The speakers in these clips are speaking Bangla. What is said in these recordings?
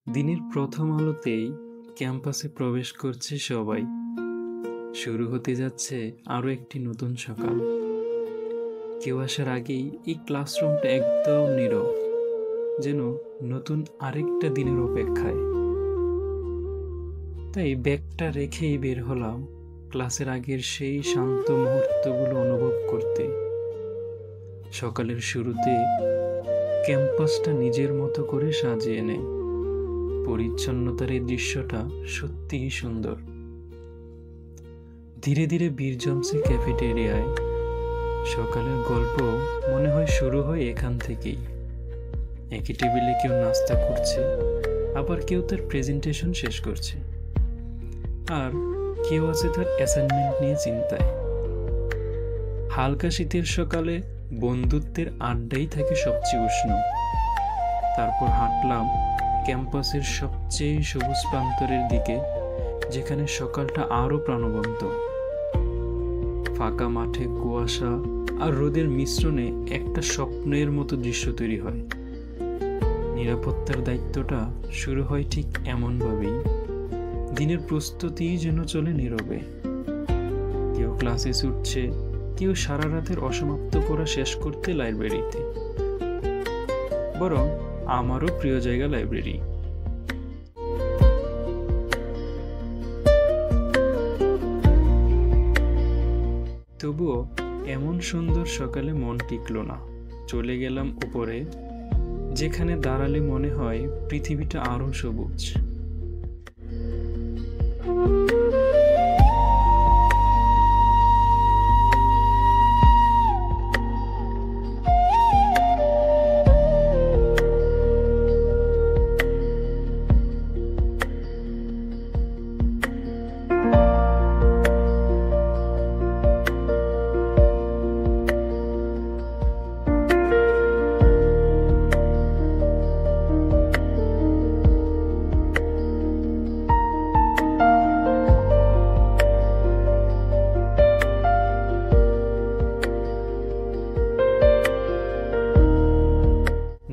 দিনের প্রথম আলোতেই ক্যাম্পাসে প্রবেশ করছে সবাই। শুরু হতে যাচ্ছে আরো একটি নতুন সকাল। কেউ আসার আগেই এই ক্লাসরুমটা একদম নীরব, যেন নতুন আরেকটা দিনের অপেক্ষায়। তাই ব্যাগটা রেখেই বের হলাম ক্লাসের আগের সেই শান্ত মুহূর্তগুলো অনুভব করতে। সকালের শুরুতে ক্যাম্পাসটা নিজের মতো করে সাজিয়ে নেয়। পরিচ্ছন্নতার এই দৃশ্যটা সত্যিই সুন্দর। ধীরে ধীরে ভিড় জমছে ক্যাফেটেরিয়ায়। সকালের গল্প মনে হয় শুরু হয় এখান থেকেই। একই টেবিলে কেউ নাস্তা করছে, আবার কেউ তার প্রেজেন্টেশন শেষ করছে, আর কেউ আছে তার অ্যাসাইনমেন্ট নিয়ে চিন্তায়। হালকা শীতের সকালে বন্ধুত্বের আড্ডাই থাকে সবচেয়ে উষ্ণ। তারপর হাঁটলাম ক্যাম্পাসের সবচেয়ে সবুজ প্রান্তরের দিকে, যেখানে সকালটা আরো প্রাণবন্ত। ফাঁকা মাঠে কুয়াশা আর রোদের মিশ্রণে একটা স্বপ্নের মতো দৃশ্য তৈরি হয়। নিরাপত্তার দায়িত্বটা শুরু হয় ঠিক এমনভাবেই। দিনের প্রস্তুতি যেন চলে নীরবে। কেউ ক্লাসে ছুটছে, কেউ সারা রাতের অসমাপ্ত পড়া শেষ করতে লাইব্রেরিতে। বরং আমারও প্রিয় জায়গা লাইব্রেরি। তবুও এমন সুন্দর সকালে মন টিকলো না। চলে গেলাম উপরে, যেখানে দাঁড়ালে মনে হয় পৃথিবীটা আরো সবুজ।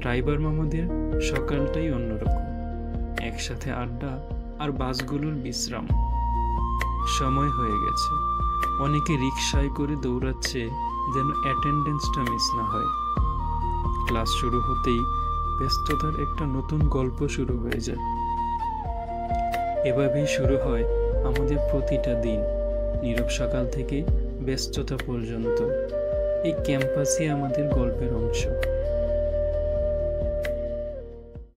ড্রাইভার মামাদের সকালটাই অন্যরকম। একসাথে আড্ডা আর বাসগুলোর বিশ্রাম। সময় হয়ে গেছে। অনেকে রিকশায় করে দৌড়াচ্ছে যেন অ্যাটেন্ডেন্সটা মিস না হয়। ক্লাস শুরু হতেই ব্যস্ততার একটা নতুন গল্প শুরু হয়ে যায়। এভাবেই শুরু হয় আমাদের প্রতিটা দিন, নীরব সকাল থেকে ব্যস্ততা পর্যন্ত। এই ক্যাম্পাসই আমাদের গল্পের অংশ।